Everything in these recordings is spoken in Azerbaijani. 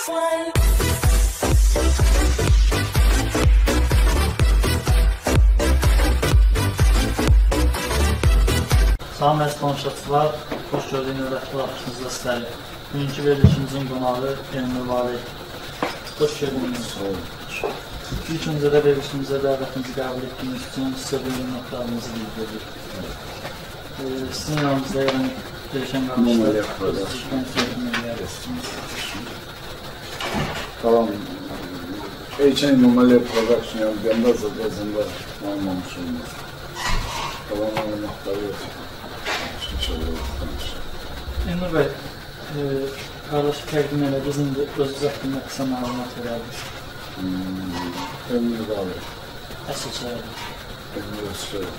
Salam əziz tamaşaçılar, xoş gördüyünüz növbəti vaxtınızda sizləri. Bugünkü verilişimizin qonağı Elnur Vali. Xoş gördüyünüz. İlk öncə də verilişimizə dəvətinizi qəbul etdiyiniz üçün sizə bu minnətlərimizi bildiririk. Sizin yanınızda yəni dəyişən qardaşlar, özünüzdən sevdim eləyərsiniz. Tamam. Geçen numaralı production yaptığımda Azerbaycan'da olmamış olmaz. Tamam anahtarı yok. Elnur bəy, qardaşı təqdim elədiniz, indi özünüz haqqında qısa məlumat verərdiniz. Elnur Vali. Əsl soyadı. Elnur Vali.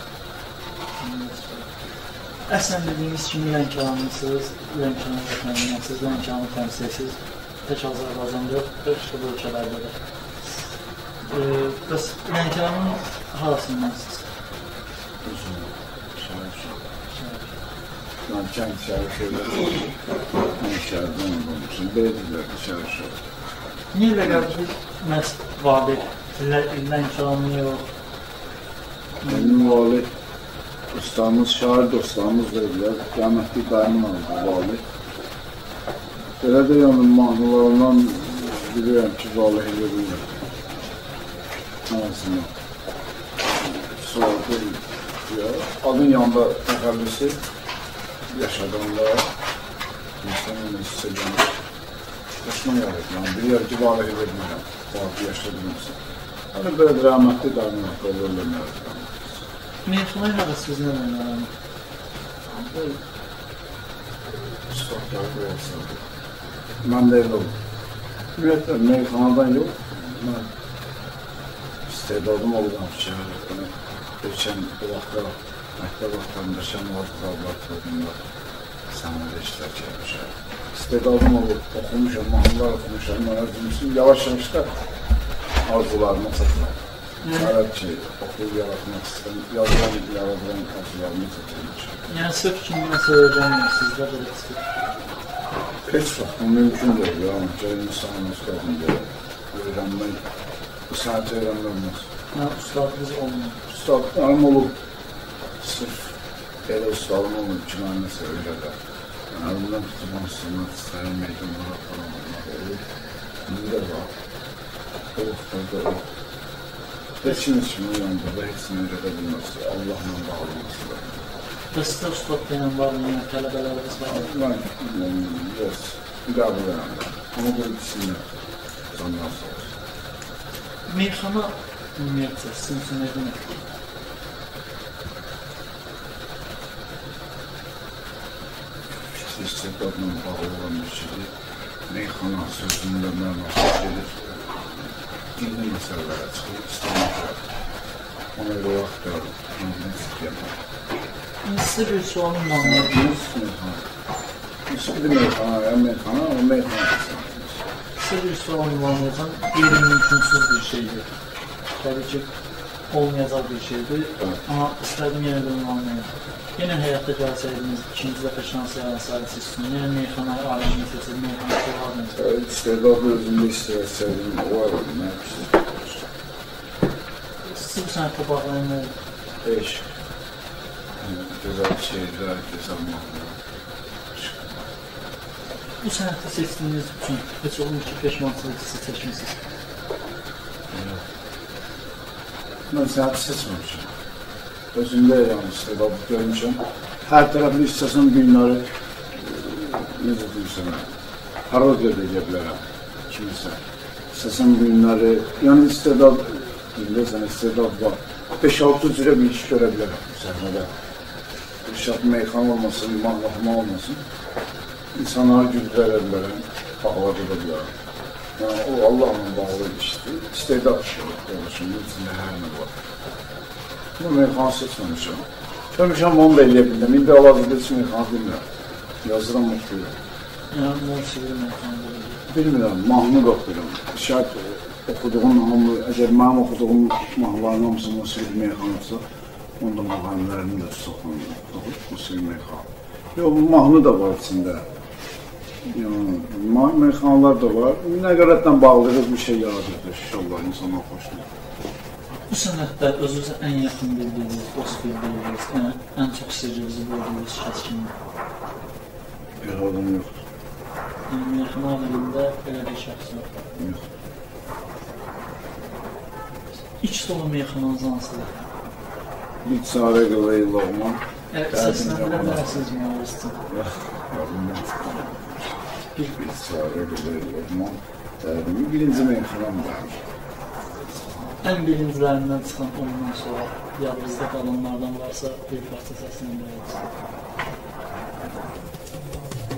Əslən dediyiniz kimi Lənkəranlısınız, Lənkəran vətəndaşısınız, Lənkəranı təmsilçisiz. Tək Azərbaycanda yox, başqa ölkələrdə də. Bəs Lənkəranın harasındansınız? Ben kendi şarkılarım, ben şarkıdan olmuşum, belediler şarkılar. Niyə elə gəldi məhz Vali, Lənkəranlı yox? Benim Vali, ustamız, şair dostlarımız verdiler, rahmetli dayımın aldı Vali. Belə də yəni mahnılarından bilirəm ki, Vali verirlər. Anasını. Sonra adın yanında təxəllüsü yaşadanlar, insan onu hissedilir. Hoşuma gəlir, yəni bir yer ki, Vali vermirəm, Vali yaşadığımızda. Hani böyle rahmetli dayımın haqqı olurlar. Meyxanayı hələ sizlə oynayalım. Ustaqlar qoyarsandır. Mən də elə olur. Ümumiyyətlə, meyxanadan yox, mən istedadım olğan şəhərlərini geçən bu vaxtda məktəb vaxtlarında Şəmavaz laboratoriyunda səhnədə iştirak etmişəm. İstedadım olub, oxumuşam, mahnılar oxumuşam, mənə yavaş-yavaş da arzularıma çatırım. Ərəb ki, oxuyub yaratmaq istəyəm, yazılan arzularımı çatırmışam. Yəni sırf kimi nəsə öyrənməyim sizdə belə çıxır. Heç vaxt bu mümkün deyil, yəni ki, insanımız qadında öyrənmək, bu sənəti öyrənmək olmaz. Yəni, ustadınız olmuyor. Ustadlarım olub, sırf elə ustadım olub ki, mən nəsə öyrədər. Yəni, əlimdən tutulmaq istəyirmək istəyir, meydanlara falan olmaq olur. İndi də var, o vaxtlarda o. Heç kim üçün uyandırda, heç kim öyrədə bilməz ki, Allahla bağlaması da. Və sizdə ustadla ilə var mı, tələbələriniz var mı? Mən, biraz qəbul edirəm. Amma bu ikisində canlar sağ olsun. Meyxana ümumiyyətlə sizin üçün nə deməkdir? Fikri istedadla bağlı olan bir şeydir. Meyxana sözündə mənası gelir. Dinli məsələlərə çıxır, istəməklər. Ona görə vaxt görürüm, onu istəyəməm. Sizə bir sualım var mı? İsmi meyxana, ya meyxana, o meyxana kesinlikle. Sizə bir sualım var mı? Qeyri-mümkünsüz bir şeydir. Təbii ki, olmayacaq bir şeydir. Amma istədim yenə də ünvanlayın. Yenə həyatda gəlsəydiniz, ikinci dəfə şans yaransaydı siz üçün, yenə meyxana aləmini seçib, meyxana qoyardınız. İstedadlı özümdə istəyərsəydim, o var oldu, nə yapışdır? Siz bu sənətlə bağlayan nə oldu? Eşq. Gözəl şehirlər, gözəl mahnılar. Bu sənətlə seçdiyiniz üçün heç olmuş ki, peşmançılıq hissi çəkmişsiniz. Mən sənəti seçməmişim. Özümdə yəni istedadı görmüşəm. Hər tərəfli istəsən günləri, necə deyirsən, parodiya edə bilərəm kimisə. İstəsən günləri, yəni istedad, bilirsən, istedad var. 5-6 cürə bir iş görə bilərəm səhnədə. İnşaat meyxan olmasın, mahnıma olmasın. İnsanlara güldürə bilərəm, bağladı da bilərəm. Yəni, o Allahla bağlı işdir. İstedad işdir, doğrusunda içində hər nə var. Bu meyxanı seçməmişəm. Görmüşəm, onu da eləyə bildim. İndi hal-hazırda heç meyxanı bilmirəm. Yazıram, oxuyuram. Yəni, musiqili meyxanı olur. Bilmirəm, mahnı da oxuyuram. Şayət oxuduğum, əgər mənim oxuduğum mahnıların hamısı musiqili meyxanıdırsa, onda mahnılarını da soxuram. Musiqili meyxanı. Yox, mahnı da var içində. Meyxanalar da var. Nəqarətlə bağlıyıq bir şey yaradırdı. İnşallah insanlar xoşlayır. Bu sənətdə özünüzə ən yaxın bildiyiniz, dost bildiyiniz, ən çox sirrinizi böldüyünüz şəxs kimdir? Bir adam yoxdur. Yəni, yaxın ailində belə bir şəxs yoxdur. Yoxdur. İlk solo meyxananız hansıdır? Bir çarə qılayı loğman. Səsləndirə bilərsiniz məniz üçün? Bir çarə qılayı loğman. Birinci meyxanam var. Ən birincilərindən çıxan ondan sonra yadınızda qalanlardan varsa bir parça səsləndirərsiniz.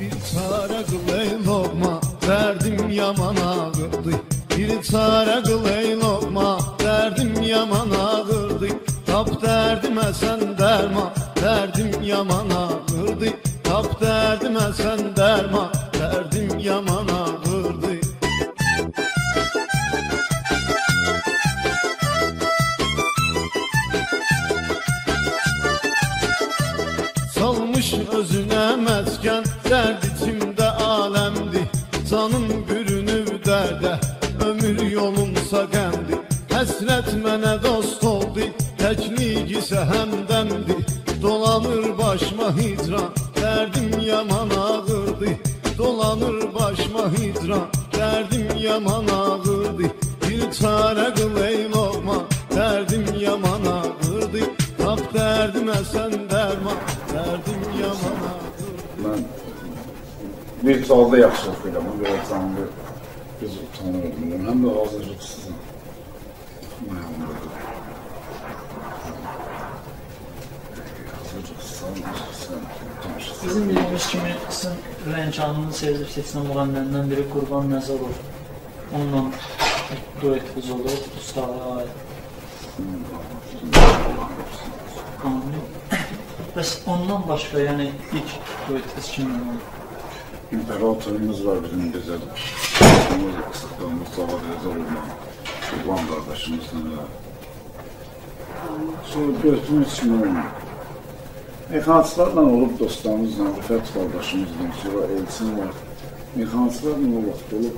Bir çarə qıl ey loğma, dərdim yaman ağırdı. Bir çarə qıl ey loğma, dərdim yaman ağırdı. Tap dərdimə sən dərman, dərdim yaman ağırdı. Tap dərdimə sən dərman, dərdim yaman ağırdı. Salmış özünə məskən, dərd içimdə aləmdir. Canım bürünüb dərdə, ömür yolumsa qəmdir. Həsrət mənə dost oldu, təklik isə həmdəmdir. Dolanır başıma hicran, dərdim yaman ağırdı. Dolanır başıma hicran, dərdim yaman ağırdı. Bir çarə qıl ey loğma, dərdim yaman ağırdı. Tap dərdimə sən dərman, dərdim yaman ağırdı. Mən bir zalda yaxşı oxuyuram, belə canlı biz utanırım. Həm də hazırlıqsızım. Sizin bildiğiniz kimi sizin Rənkanın sevdib seçilən müğənnilərindən biri Qurban Nəzərov. Onunla duetiniz olur, ustağa aid. Bəs ondan başqa, yəni ilk duetiniz kimlə olur? İmperatorumuz var bizim gözəl. Qısıqlarımız Cavad Rəzərovla, Qurban qardaşımızla. Sonra duetimiz kimi oynayır. Meyxançılarla olub dostlarımızla, Rüfət qardaşımızla, sonra Elçin var. Meyxançılarla o vaxt olub.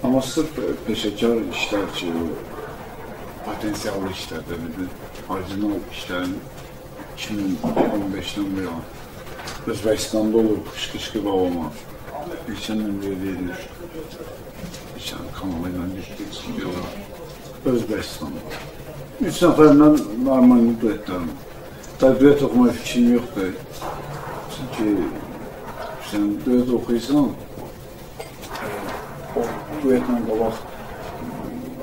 Amma sırf peşəkar işlər ki, potensiallı işlərdə, orijinal işlərin 2015-dən bu yana Özbəkistanda olur, Qışqışqı Babama, İlçənlə verilir, İlçən kanalıyla getdik, çıxıyorlar, Özbəkistanda. 3 nəfərlə normal duetlərim. Tabii duet oxumaya fikrim yoxdur. Çünki sən duet oxuysan, o duetlə qabaq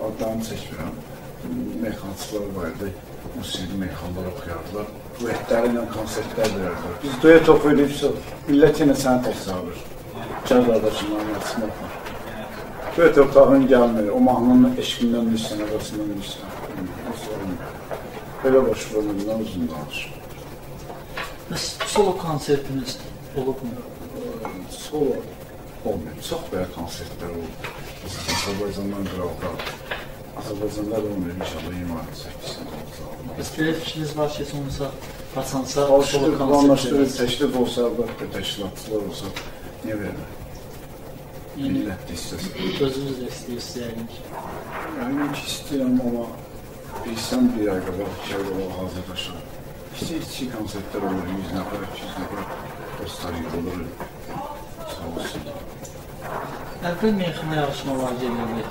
adlarını çəkmirəm. Meyxançılar vardı, musiqi meyxanlar oxuyardılar. Duetləri ilə konsertlər verərlər. Biz duet oxuyursa, millət yenə səni təkrarır. Gəl qardaşım, anlatsın oxur. Duet otağın gəlmir, o mahnının eşqindən bilirsən, arasından bilirsən. Nasıl olmuyor? Belə baş bölümündən uzun danışır. Bəs solo konsertiniz olub mu? Solo olmuyor. Çox belə konsertlər olub. Azərbaycandan qıraqlar. Azərbaycanda da olmuyor, inşallah 28-dən olsa. Bəs belə fikriniz var ki, sonrasa qaçansa solo Alışdırıb, konsert anlaşdırıb, edəsiniz? təşrif olsa, əlbəttə təşkilatçılar olsa, niyə vermir? Millət də istəsin. Özünüz də istəyirsiniz yəqin ki. Yəni ki, istəyirəm, amma bilsəm bir ay qabaq, 2 ay qabaq hazırlaşır. İçi konsertlər olur, 100 nəfər, 200 nəfər dostlar yığılır. Sağ olsun. Əvvəl meyxana yarışmalar gelirdi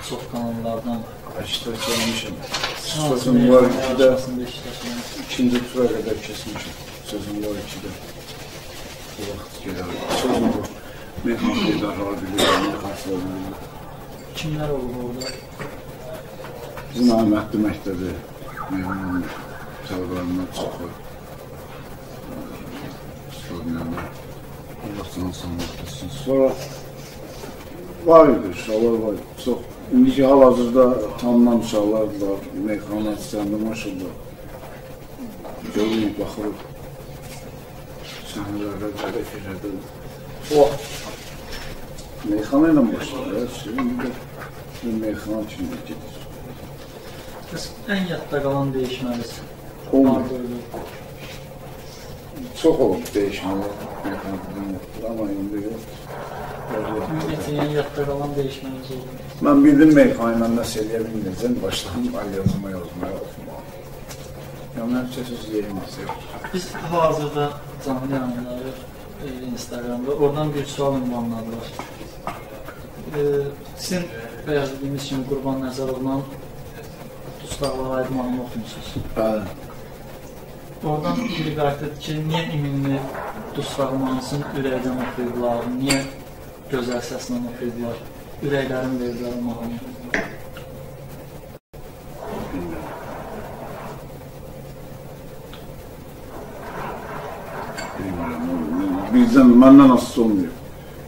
çox kanallardan. İştirak eləmişəm. Hansı Sözüm var meyxana 2-də, yarışmasında iştirakınız? ikinci tura qədər keçmişəm. Sözüm var 2-də. Bu vaxt gələr. Sözüm var. Meyxan qeydarlar bilir, meyxansılar bilir. Kimlər olub orada? Bizim Əhmədli məktəbi, meyxanın tələbərindən çoxu. Stadionda. Allah canı sanmışdırsın. Sonra var idi, uşaqlar var. Çox. İndiki hal-hazırda tanınan uşaqlar var. Meyxana istəyəndə maşallah. Görürük, baxırıq. Səhnələrdə, tərəflərdə. O, meyxana ilə başlayır. Şimdi də meyxana kimi gedir. Bəs ən yadda qalan deyişməniz Olmuyor. var böyle. Çox olub dəyişməli, amma indi yox. Ümumiyyətlə, yəni yadda qalan dəyişməniz oldu. Mən bildim meyxanayla nəsə eləyə bilməyəcəm, başladım yazmaya, oxumağa. Yəni, həmçə söz yerimizdə yoxdur. Biz hazırda canlı yayınları Instagramda, oradan bir sual ünvanları var. Sizin bəyaz dediyimiz kimi Qurban Nəzərovla Dustaqlar aid mahnı oxumusunuz. Bəli. Oradan biri qayıtdı ki, niyə iminli Dustaq mahnısını ürəkdən oxuyublar, niyə gözəl səslə oxuyublar, ürəklərin verdilər o mahnı. Bilmirəm, məndən asısı olmuyor.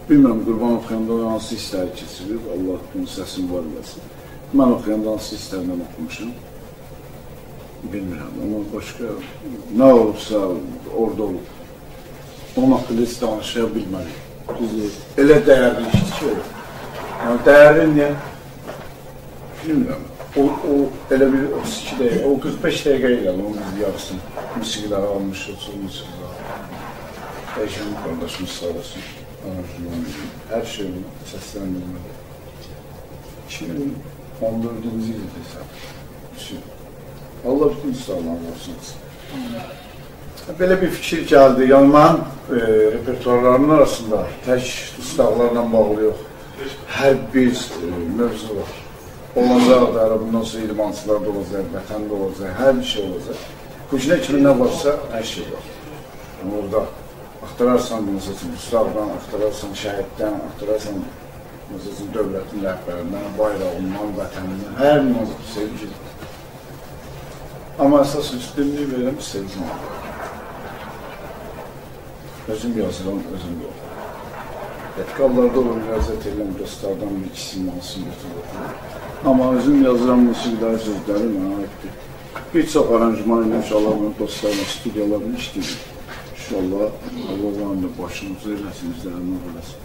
Bilmirəm, Qurban oxuyanda hansı hissləri keçirir, Allah bunun səsini var eləsin. Mən oxuyanda hansı hisslərlə oxumuşam, bilmirəm, amma başqa nə olursa orada olub. Onun haqqında heç danışaya bilməliyik. Elə dəyərli işdir ki, yəni dəyərli niyə? Bilmirəm, o elə bir 32 dəqiqə, o 45 dəqiqə ilə onun yarısını musiqiləri almışıq, çox musiqiləri. Dəyişən qardaşımız sağ olsun, hər şey səsləndirməli. 2014-cü il desəm, Allah bütün sağlam olsun. Belə bir fikir gəldi, yəni mən repertuarlarının arasında tək Dustaqlarla bağlı yox, hər bir mövzu var. Olacaq da, bundan sonra idmançılar da olacaq, vətən də olacaq, hər bir şey olacaq. Bu işin kimi nə varsa, hər şey var. Orada axtararsan, Dustaqdan, axtararsan şəhiddən, axtararsan dövlətin rəhbərindən, bayrağından, vətənindən, hər bir sevgidir. Amma əsas üstünlüyü verirəm, sevgim var. Özüm yazıram, özüm yox. Etqallarda olur, müraciət edirəm, dostlardan bir ikisinin hansını götürür. Amma özüm yazıram, musiqiləri sözləri mənə aiddir. Bir çox aranjman ilə inşallah dostlarla studiyalarını işləyir. İnşallah Allah'ın da başımızı eləsin, izlərini eləsin.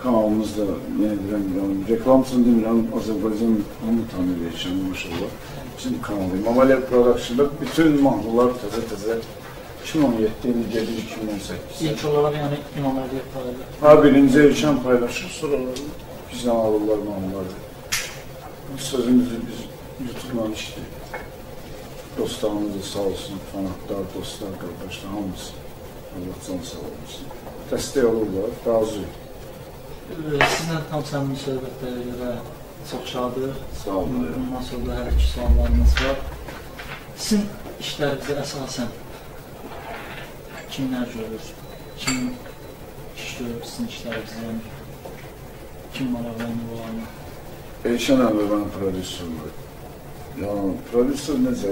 Kanalımızda, yenə deyirəm, reklamsın demirəm, Azərbaycan onu tanır edəcəm, maşallah. Bizim kanalıyım. Amalia Production'da bütün mahnılar təzə-təzə 2017 il gedir, 2018. İlk olaraq yəni İmam Əliyev paylaşır. Ha, birinci erkən paylaşır, sonra bizdən alırlar mahnıları. Sözümüzü biz YouTube'la işləyik. Dostlarımız da sağ olsun, fanatlar, dostlar, qardaşlar, hamısı. Allah can sağ olsun. Dəstək olurlar, razıyıq. Sizlə tam səmimi söhbətlərə görə çox şadıq. Sağ olun. Bundan sonra hər iki suallarımız var. Sizin işlərinizdə əsasən kimlər görür? Kim iş görür sizin işlərinizdən? Kim maraqlanır bu alanda? Elşən əmr mənim prodüserim. Yəni, prodüser necə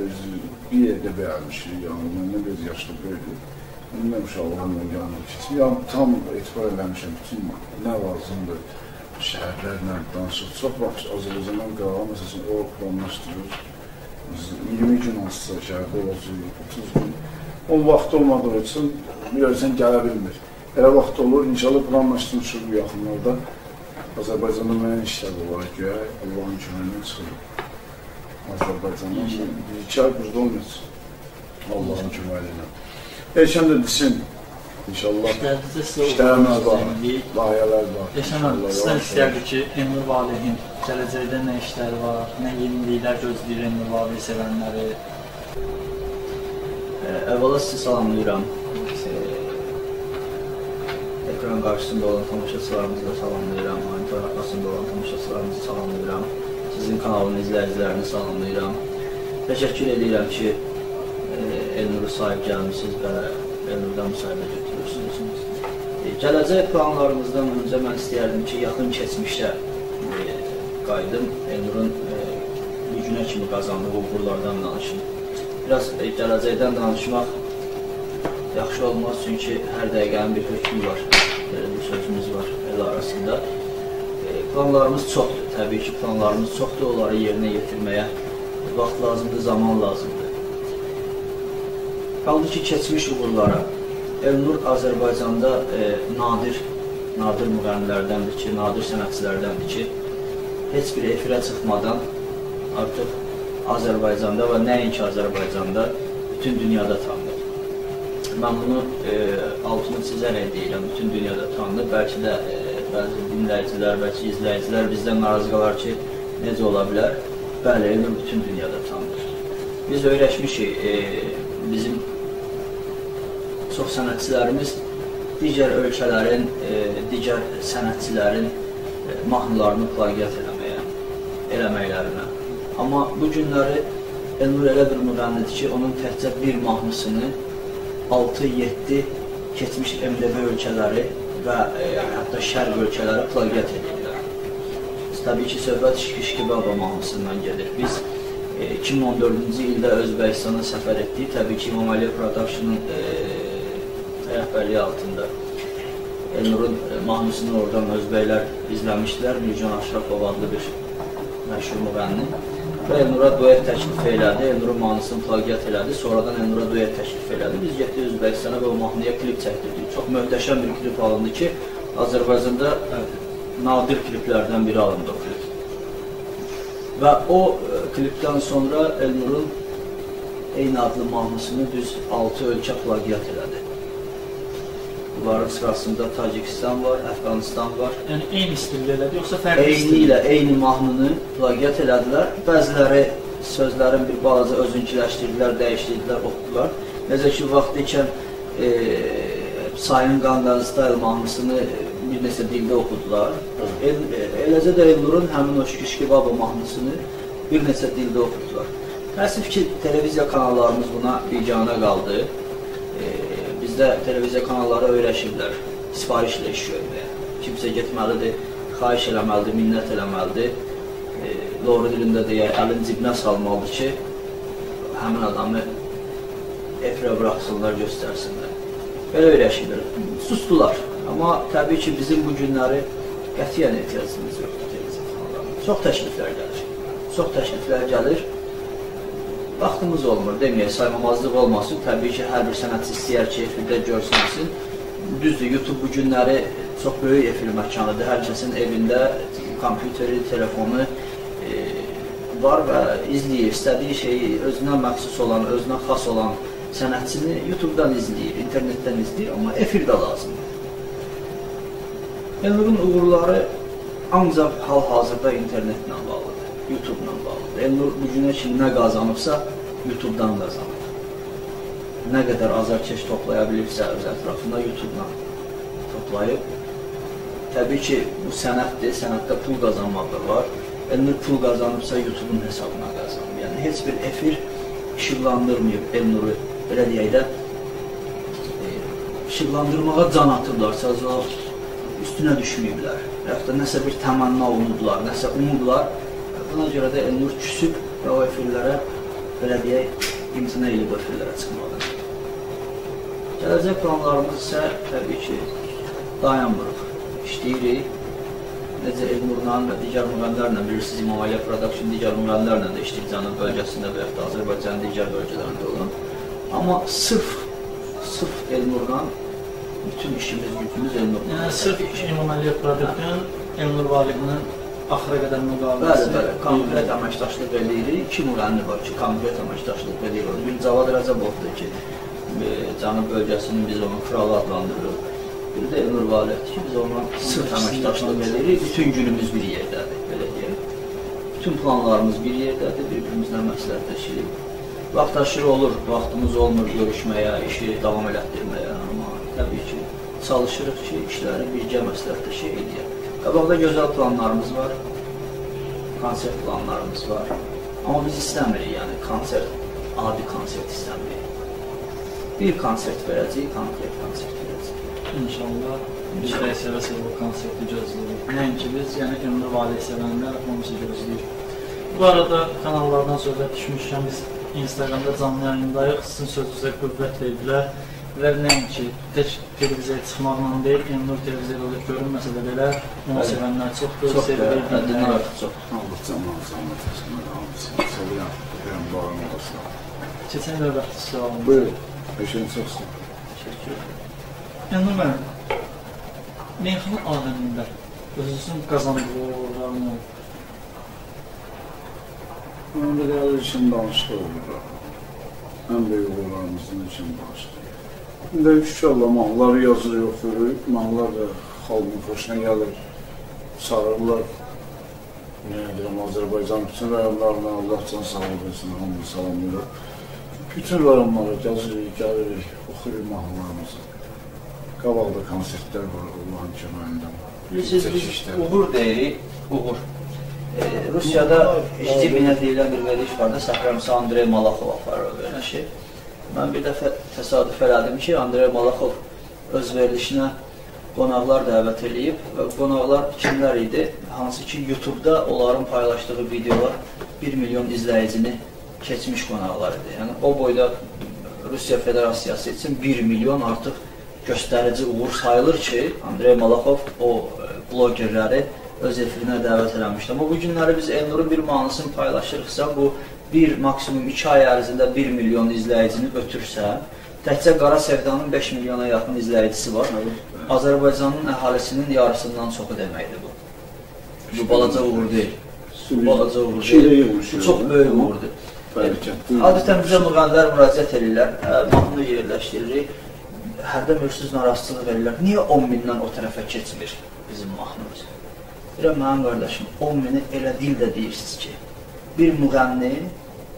bir yerdə bəyərmişik, yəni məndən bir yaşlı böyüdür. Mənim uşaqlarımla yanına keçim. Yəni, tam etibar eləmişəm bütün nə lazımdır. Şəhərlərlə danışıq. Çox vaxt Azərbaycandan qalan, məsələn, o planlaşdırır. 20 gün hansısa şəhərdə olacaq, 30 gün. O vaxt olmadığı üçün bilirsən gələ bilmir. Elə vaxt olur, inşallah planlaşdırmışıq bu yaxınlarda. Azərbaycanda müəyyən işlər olaraq göyə, Allahın köməyinə çıxırıq. Azərbaycandan 1-2 ay burada olmayacaq. Allahın köməyinə. Elşən də desin, inşallah işlərimiz var, layihələr var. Elşən hanım, sizdən istəyərdik ki, Emre Valihin gələcəkdə nə işləri var, nə yeniliklər gözləyir Emre Valihi sevənləri? Əvvəla sizi salamlayıram. Ekran qarşısında olan tamaşaçılarımızı da salamlayıram. Monitor arxasında olan tamaşaçılarımızı salamlayıram. Sizin kanalın izləyicilərini salamlayıram. Təşəkkür edirəm ki, Elnur'u sahib gəlmişsiniz və Elnur'dan müsahibə götürürsünüz. Gələcək planlarımızdan öncə mən istəyərdim ki, yaxın keçmişdə qayıdım. Elnur'un gücünə kimi qazandığı uğurlardan danışım. Biraz gələcəkdən danışmaq yaxşı olmaz, çünki hər dəqiqənin bir hökmü var, bir sözümüz var el arasında. Planlarımız çoxdur, təbii ki, planlarımız çoxdur, onları yerinə yetirməyə vaxt lazımdır, zaman lazımdır. Qaldı ki, keçmiş uğurlara. Elnur Azərbaycanda nadir müğənnilərdəndir ki, nadir sənətçilərdəndir ki, heç bir efirə çıxmadan artıq Azərbaycanda və nəinki Azərbaycanda, bütün dünyada tanınır. mən bunu altını çizərək deyirəm, bütün dünyada tanınır. Bəlkə də bəzi dinləyicilər, bəlkə izləyicilər bizdən narazı qalar ki, necə ola bilər? Bəli, Elnur bütün dünyada tanınır. Biz öyrəşmişik, bizim çox sənətçilərimiz digər ölkələrin, digər sənətçilərin mahnılarını plagiat eləməklərinə. Amma bu günləri Elnur elə bir müğənnidir ki, onun təkcə bir mahnısını 6-7 keçmiş MDB ölkələri və hətta şərq ölkələri plagiat edirlər. Təbii ki, söhbət Şiki Baba mahnısından gedir. Biz 2014-cü ildə Özbəkistana səfər etdik. Təbii ki, İmam Əliyev Production'ın rəhbərliyi altında Elnurun mahnısını oradan özbəklər izləmişdilər. Nurcan Aşrafov adlı bir məşhur müğənni. Və Elnura duet təklif elədi. Elnurun mahnısını plagiat elədi. Sonradan Elnura duet təklif elədi. Biz getdik Özbəkistana və o mahnıya klip çəkdirdik. Çox möhtəşəm bir klip alındı ki, Azərbaycanda nadir kliplərdən biri alındı o klip. Və o klipdən sonra Elnurun eyni adlı mahnısını düz 6 ölkə plagiat elədi. Bunların sırasında Tacikistan var, Əfqanistan var. Yəni eyni stildə elədi, yoxsa fərqli stildə? Eyni ilə eyni mahnını plagiat elədilər. Bəziləri sözlərin bir balaca özünkiləşdirdilər, dəyişdirdilər, oxudular. Necə ki, vaxt ikən Sayın Gangnam Style mahnısını bir neçə dildə oxudular. Eləcə də Elnurun həmin o Şiki Baba mahnısını bir neçə dildə oxudular. Təəssüf ki, televiziya kanallarımız buna biganə qaldı. Bizdə televiziya kanalları öyrəşiblər, sifarişlə iş görməyə. Kimsə getməlidir, xahiş eləməlidir, minnət eləməlidir. Doğru dilində deyək, əlin cibinə salmalıdır ki, həmin adamı efirə buraxsınlar, göstərsinlər. Belə öyrəşiblər. Sustular. Amma təbii ki, bizim bu günləri qətiyyən ehtiyacımız yoxdur televiziya kanallarına. Çox təkliflər gəlir. Çox təkliflər gəlir. Vaxtımız olmur, deməyək, saymamazlıq olmasın. Təbii ki, hər bir sənətçi istəyər ki, efirdə görsünürsün. Düzdür, YouTube bu günləri çox böyük efir məkanıdır. Hər kəsin evində kompüteri, telefonu var və izləyir. İstədiyi şeyi, özünə məxsus olan, özünə xas olan sənətçini YouTube-dan izləyir, internetdən izləyir, amma efirdə lazımdır. Elnurun uğurları ancaq hal-hazırda internetlə bağlıdır, YouTube-la bağlıdır. Elnur bu günə ki, nə qazanıbsa, YouTube-dan qazanır. Nə qədər azarkeş toplaya bilirsə öz ətrafında YouTube-la toplayıb. Təbii ki, bu sənətdir, sənətdə pul qazanmaq da var. Elnur pul qazanıbsa YouTube-un hesabına qazanır. Yəni, heç bir efir işıqlandırmayıb Elnuru, belə deyək də, işıqlandırmağa can atıblar, sadəcə üstünə düşməyiblər. Və yaxud da nəsə bir təmanna olunublar, nəsə umublar. Buna görə də Elnur küsüb və o efirlərə, belə deyək, imtina elib o efirlərə çıxmalıdır. Gələcək planlarımız isə təbii ki, dayanmırıq, işləyirik. Necə Elnurla və digər müğənnilərlə, bilirsiniz, İmam Əliyev Production digər müğənnilərlə də işləyir Cənub bölgəsində və yaxud da Azərbaycanın digər bölgələrində olan. Amma sırf Elnurla bütün işimiz, gücümüz Elnurla. Yəni, sırf İmam Əliyev Production, Elnur Valiqinin axıra qədər müqaviləsi. Bəli, konkret əməkdaşlıq edirik. 2 müğənni var ki, konkret əməkdaşlıq edirik. Bir Cavad Rəcəbovdur ki, Cənub bölgəsinin biz onun kralı adlandırırıq. Bir də Elnur Valiqdir ki, biz onunla sırf əməkdaşlıq edirik. Bütün günümüz bir yerdədir, belə deyək. Bütün planlarımız bir yerdədir, bir-birimizlə məsləhətləşirik. Vaxtaşırı olur, vaxtımız olmur görüşməyə, işi davam elətdirməyə. Amma təbii ki, çalışırıq ki, işləri birgə məsləhətləşik edək. Qabaqda gözəl planlarımız var, konsert planlarımız var. Amma biz istəmirik, yəni konsert, adi konsert istəmirik. Bir konsert verəcəyik, konkret konsert verəcəyik. İnşallah biz də sevə-sevə bu konserti gözləyirik. Nəinki biz, yəni Elnur Valiq sevənlər hamısı gözləyir. Bu arada kanallardan söhbət düşmüşkən biz Instagramda canlı yayındayıq, sizin sözünüzə qüvvət verdilər. Və nəinki tək televiziyaya çıxmaqla deyil, Elnur televiziyada olub görünməsə də belə, onu sevənlər çoxdur, sevilir, dinlər. Çox. Allah canlar, sevirəm, bağım olsun. Keçən növbəti sualımız. Buyurun, eşin çoxsun. Teşekkür ederim. Elnur mənim, meyxana aləmində özünüzün qazandığı uğurlarını Onda gəlir üçün danışıq olur. Ən böyük uğurlarımızın üçün danışıq. İndi inşallah mahnıları yazılır, oxuyur, mahnılar da xalqın xoşuna gəlir, çağırırlar. Nə deyirəm, Azərbaycan bütün rayonlarına Allah can sağ olsun, hamını salamlayırıq. Bütün rayonlara gəzirik, gəlirik, oxuyuruq mahnılarımızı. Qabaqda konsertlər var Allah'ın köməyində. Biz uğur deyirik, uğur. Rusiyada Jibinə deyilən bir veriliş vardı, səhvlərimsə Andrey Malaxov aparır o verilişi. Mən bir dəfə təsadüf elədim ki, Andrey Malaxov öz verilişinə qonaqlar dəvət edib və qonaqlar kimlər idi? Hansı ki, YouTube-da onların paylaşdığı videolar 1 milyon izləyicini keçmiş qonaqlar idi. Yəni, o boyda Rusiya Federasiyası üçün 1 milyon artıq göstərici uğur sayılır ki, Andrey Malaxov o blogerləri öz efirinə dəvət eləmişdi. Amma bu günləri biz Elnur'un bir mahnısını paylaşırıqsa, bu maksimum 2 ay ərzində 1 milyon izləyicini ötürsə, təkcə Qara Sevdanın 5 milyona yaxın izləyicisi var. Azərbaycanın əhalisinin yarısından çoxu deməkdir bu. Bu balaca uğur deyil. Bu balaca uğur deyil. Bu çox böyük uğurdur. Adətən bizə müğənnilər müraciət edirlər, mahnını yerləşdiririk, hərdən ölçüsüz narazılıq verirlər. Niyə 10 mindən o tərəfə keçmir bizim mahnımız? Deyirəm, mənim qardaşım, 10 mini elə dildə deyirsiniz ki, bir müğənni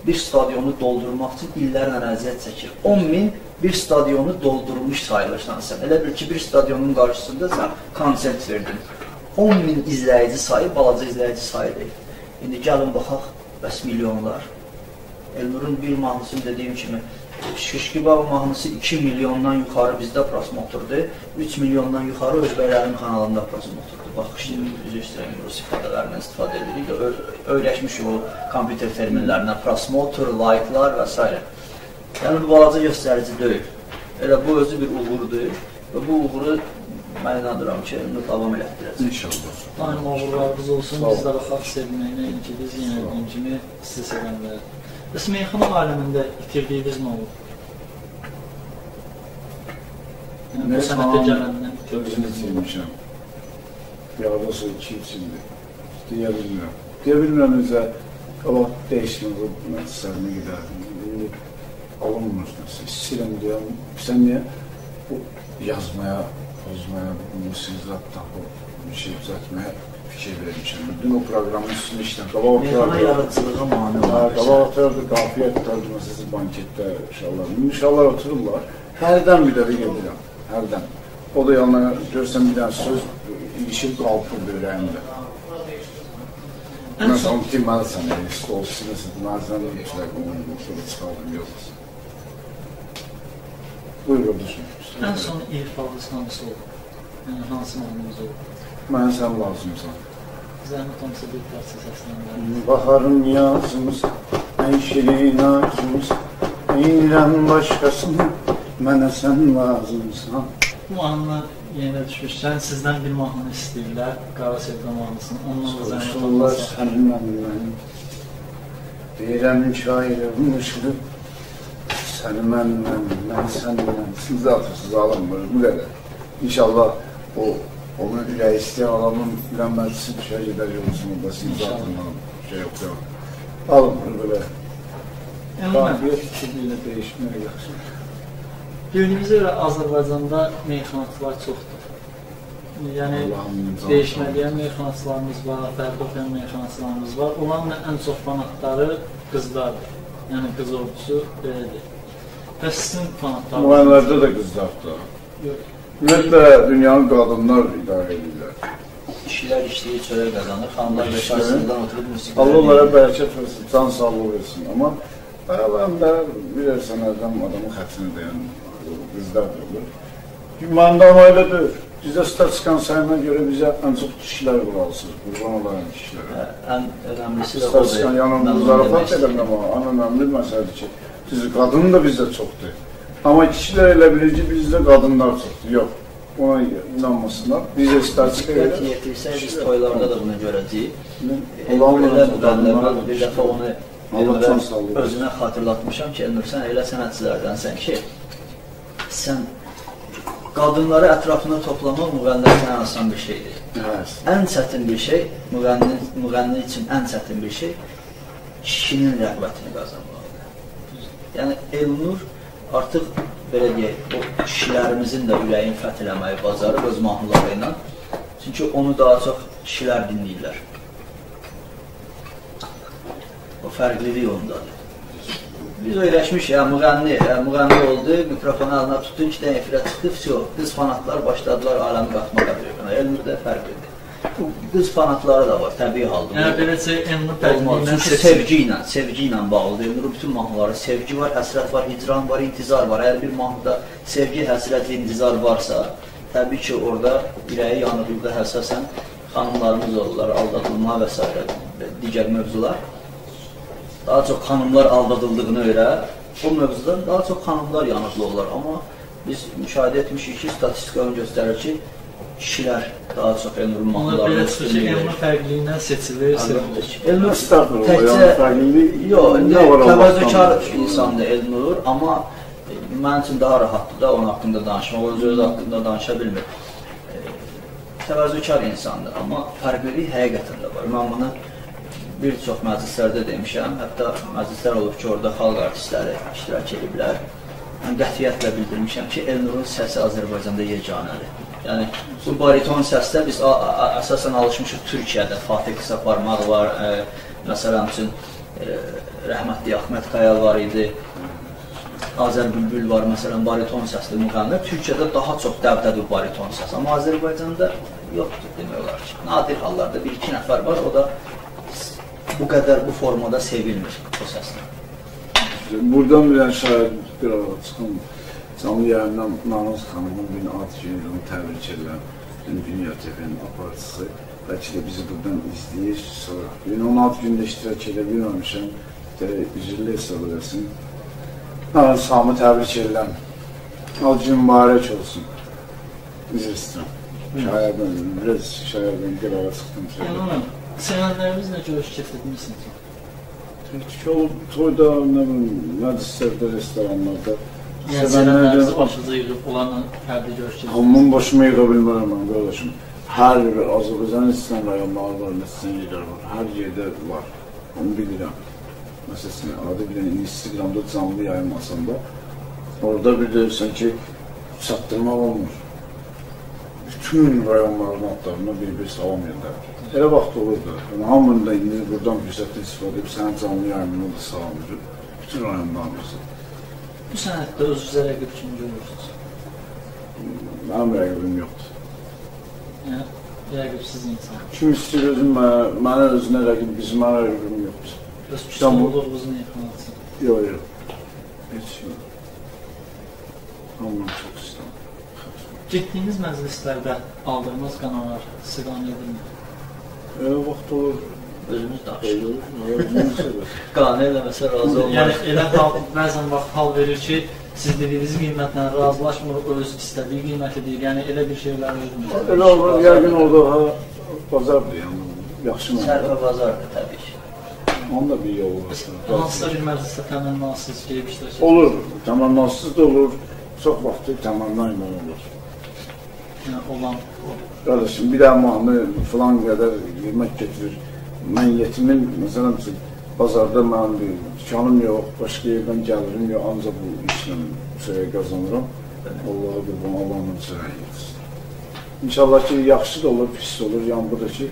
bir stadionu doldurmaq üçün illərlə əziyyət çəkir. 10 min bir stadionu doldurmuş sayılırsan sən. Elə bil ki, bir stadionun qarşısında sən konsert verdin. 10 min izləyici sayı, balaca izləyici sayı deyil. İndi gəlin baxaq, bəs milyonlar. Elnur'un bir mahnısını dediyim kimi, Şişqibağ mahnısı 2 milyondan yuxarı bizdə prosmotordur, 3 milyondan yuxarı Özbəklərin kanalında prosmotordur. Bax, işte, üzr istəyirəm, Rus ifadələrindən istifadə edirik, öyrəşmiş o kompüter terminlərinə, prosmotor, like'lar və s. Yəni, bu balaca göstərici deyil. Elə bu özü bir uğurdur və bu uğuru mən inanıram ki, davam elətdirəcək. İnşallah. Daim uğurlarımız olsun, biz də baxaq sevməyinə, ki, biz yenə kimi sizi sevənlər. Bəs meyxana aləmində itirdiyiniz nə olur? Bu sənətə gələndən özünü itirmişəm. Yardası 2 içindir. Deyə bilmirəm. Deyə bilmirəm necə qabaq dəyişmə məsələsinə gedərdim. İndi alınmır nəsə. İstəyirəm deyəm. Sən niyə bu yazmaya, pozmaya, musiqizat tapıb, bir şey düzəltməyə fikir vermişəm. Dün o proqramın üstünü işləm. Meyxana yaradıcılığa mani olur. Qabaq otururdu, qafiyə tutardı, sizi banketdə inşallah. İnşallah otururlar. Hərdən bir də gedirəm. Hərdən. O da yanına görsən bir dənə söz ilişib qalpır böyrəyimdə. Mən son deməlisən, stol sinəsə, deməlisən, içilər, onu sonra çıxardım, yoxlasın. Buyur, qardaşım. Ən son irifalınız hansı oldu? Yəni, hansı mahnımız oldu? Mən sən lazımsan. Zəhmət olmasa bir parça səsləndir. Baharın yazımız, ən şirin acımız, eynirəm başqasını, mənə sən lazımsan. Bu mahnına yenə düşmüşsən, sizdən bir mahnını istəyirlər, Qara Sevda mahnısını. Ondan da zəhmət olmasa. Səndən mən, deyirəm ki, ayrılmışıq, səni məndən, mən səndən. Siz də atırsınız, alınmır, bu qədər. İnşallah onu ürək istəyən adamın bilənməcisi düşər gedər yolcusunda, siz atırmadan şey yoxdur. Alınmır, belə. Qafiyyət fikirlilə dəyişməyə yaxşı. Gördüyünüzə görə Azərbaycanda meyxanaçılar çoxdur. Yəni, dəyişməliyən meyxanaçılarımız var, fərq oxuyan meyxanaçılarımız var. Onların ən çox fanatları qızlardır. Yəni, qız ordusu belədir. Bəs sizin fanatlarınız? Müğənlərdə də qızlardır. Yox. Ümumiyyətlə, dünyanın qadınlar idarə edirlər. Kişilər işləyir, çörək qazanır, xanımlar beşarsından oturub musiqilər. Allah onlara bərəkət versin, can sağlığı versin. Amma həm də bilirsən, adamın xətrini deyən qızlardır olur. Məndə ama elə deyil. Bizdə statiskan sayına görə bizə ən çox kişilər quralsız, qurban olarak kişilərə. Ən önəmlisi də statiskan yanımız zarafat edəm amma ən önəmli məsələdir ki, qadın da bizdə çoxdur. Amma kişilər elə bilir ki, bizdə qadınlar çoxdur. Yox, ona inanmasınlar. Bizə statistika elə. Diqqət yetirsək, biz toylarda da bunu görəcəyik. Elə müqədəmlər bir dəfə onu özünə xatırlatmışam ki, Elnur, sən elə sənətçilərdənsən ki, sən qadınları ətrafına toplamaq müğənnilər üçün ən asan bir şeydir. Ən çətin bir şey, müğənni üçün ən çətin bir şey, kişinin rəğbətini qazanmalıdır. Yəni, Elnur artıq belə deyək, o kişilərimizin də ürəyini fəth eləməyi bacarır öz mahnıları ilə. Çünki onu daha çox kişilər dinləyirlər. O fərqlilik ondadır. Biz öyrəşmişik, müğənni oldu, mikrofonu əlinə tutdu, 2 dənə efirə çıxdı, qız fanatlar başladılar aləmi qatmağa böyükünə. Elmirdə fərqlidir. Bu qız fanatları da var, təbii halda. Yəni, beləcə, Elnur fərqliyindən çünki sevgi ilə bağlıdır. Elnurun bütün mahnıları sevgi var, həsrət var, hicran var, intizar var. Əgər bir mahnıda sevgi, həsrət, intizar varsa, təbii ki, orada ürəyi yanıqlıqda həsəsən xanımlarımız olurlar, aldadılma və s. digər mövzular. Daha çox xanımlar aldadıldığına görə o mövzudan daha çox xanımlar yanıqlı olurlar. Amma biz müşahidə etmişik ki, statistika onu göstərir ki, kişilər daha çox Elnurun mahnılarını üstünlük verir. Elnur fərqliyindən seçilir, sevilir. Elnur təkcə təvazökar insandır Elnur, amma mənim üçün daha rahatdır da onun haqqında danışmaq, o öz haqqında danışa bilmir. Təvazökar insandır, amma fərqlilik həqiqətən də var. Mən bunu bir çox məclislərdə demişəm, hətta məclislər olub ki, orada xalq artistləri iştirak ediblər. Mən qətiyyətlə bildirmişəm ki, Elnurun səsi Azərbaycanda yeganədir. Yəni, bu bariton səsdə biz əsasən alışmışıq Türkiyədə. Fatih Qısaparmaq var, məsələn üçün rəhmətli Ahmet Kayal var idi, Azər Bülbül var, məsələn, bariton səsli müğənnilər. Türkiyədə daha çox dəvdədir bariton səs, amma Azərbaycanda yoxdur demək olar ki. Nadir hallarda 1-2 nəfər var, o da bu qədər bu formada sevilmir o səslə. Buradan bir şahid bir arada çıxın. Canlı yayından Nanız xanımın bir ad günü onu təbrik edirəm. Dünya TV-nin aparıcısı. Bəlkə də bizi buradan izləyir. Onun ad günündə iştirak edə bilməmişəm. Üzrlə hesab edəsin. Nanız xanımı təbrik edirəm. Ad günü mübarək olsun. Üzr istəyirəm. Şayərdən bir arada çıxdım. Yanılım, sənədlərimizlə görüş keçirdinirsiniz. Toyda, məclislərdə, restoranlarda. Yəni, sənədlərinizi başınıza yığıb olanla fərdi görüş keçirdiniz. Hamının başıma yığa bilmərəm mən, qardaşım. Hər Azərbaycan istəyən rayonları var, istəyən yerlər var. Hər yerdə var. Onu bilirəm. Məsələn, adı bilən Instagramda canlı yayılmasında orada bilirsən ki, çatdırmaq olmur. Bütün rayonların adlarına bir-bir salam yerlər. Elə vaxt olur da. Hamının da indi buradan fürsətlə istifadə edib sənin canlı yayımını da salam verir. Bütün rayonlarımızı. Bu sənətdə özünüzə rəqib kimi görürsünüz? Mənim rəqibim yoxdur. Yəni, rəqibsiz insan. Kim istəyir özüm, mənə özünə rəqib, bizim mənə rəqibim yoxdur. Öz küçüllüğünüzün yaxınlatsın. Yox, yox. Heç yox. Hamını çox istəyirəm. Getdiyiniz məclislərdə aldığınız qanalar sizə qane edilmir? Vaxt olur. Özümüz danışırıq. Qane eləməsə razı olmaz. Yəni, elə bəzən vaxt hal verir ki, siz dediyiniz qiymətlə razılaşmır, öz istədiyi qiyməti deyir. Yəni, elə bir şeylər verilmir. Elə olur, yəqin orada bazardır, yəni. Yaxşı mənə. Sərfə bazardır, təbii ki. Onun da bir yolu var. Hansısa bir məclisdə təmənnasız gelib iştirak edir? Olur, təmənnasız da olur. Çox vaxtı təmənna ilə olur. Yəni, olan o. Qardaşım, bir dənə mahnı filan qədər yemək getirir. Mən yetimin, məsələn, bazarda mənim bir dükanım yox, başqa yerdən gəlirim yox, ancaq bu işlə söyə qazanıram. Allah'a qurban, Allah'ın söyə yetirsin. İnşallah ki, yaxşı da olur, pis olur. Yəni, bu da ki,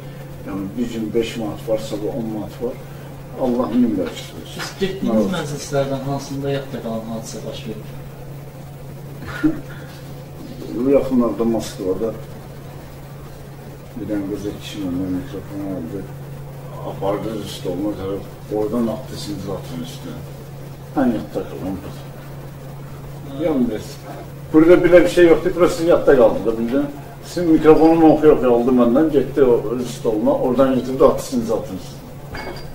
bir gün 5 manat varsa, 10 manat var. Allah min bərkət olsun. Siz getdiyiniz məclislərdən hansında yadda qalan hadisə baş verir? Bu yaxınlarda Moskvada bir dənə qızı kişi məndən mikrofonu aldı. Apardı üstü olma tərəf, oradan attı sinizatın üstüne. Ən yadda qalan budur. Yalnız, burada belə bir şey yoxdur, burası yadda qaldı da bildim. Sizin mikrofonunu oxuya aldı məndən, getdi o üstü olma, oradan getirdi, attı sinizatın üstüne.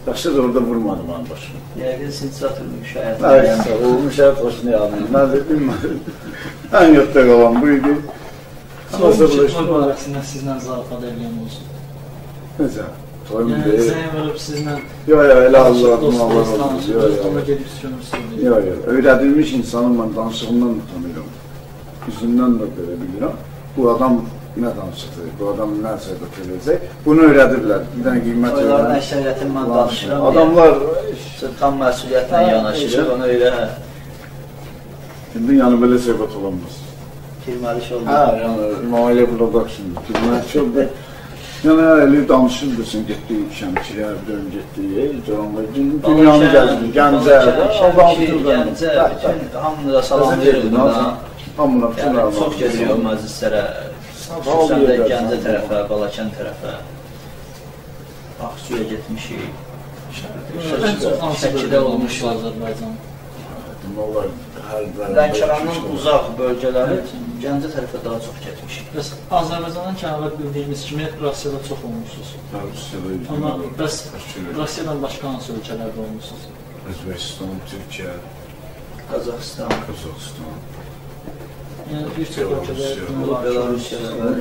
Yaxşı da orada vurmadı mənim başımı. Yəqin sinizatın müşahiyyət. Nəysə, o müşahiyyət başını yağlayın. Nədir, bilmədim. Ən yadda qalan bu idi. Son çıxma barəsində sizlə zarafat edilən olsun. Necə? Yəni, zəng verib sizlə yox, elə Allah'ım, Allah'ım. Dostuma gedib sürürsünüz. Yox, öyrədilmiş insanın mən danışığından da tanıyıram. Üzündən də belə bilirəm. Bu adam nə danışacaq, bu adam nə söhbət edəcək, bunu öyrədiblər. Bir dənə qiymət öyrədib. Onların əksəriyyətini mən danışıram. Adamlar tam məsuliyyətlə yanaşırıq, ona görə Şimdi yəni belə söhbət olamaz. Firməli iş oldu. Hə, yəni maliyyə production, firməli iş oldu. Yəni elə danışırdırsın, getdik Şəmkirə, dön getdik, dünyanı gəzdik, Gəncə, hamını da salamlayırıq buradan. Hamına bütün Çox gedirik o məclislərə, xüsusən də Gəncə tərəfə, Balakən tərəfə, Ağsuya getmişik. Ən çox hansı bölgədə olmuşdu Azərbaycan? Lənkəranın uzaq bölgələri Gəncə tərəfə daha çox getmişik. Bəs Azərbaycandan kənarda bildiyimiz kimi Rusiyada çox olmuşsunuz. Amma bəs Rusiyadan başqa hansı ölkələrdə olmuşsunuz? Özbəkistan, Türkiyə, Qazaxıstan, Yəni bir çox ölkədə Belarusiyada.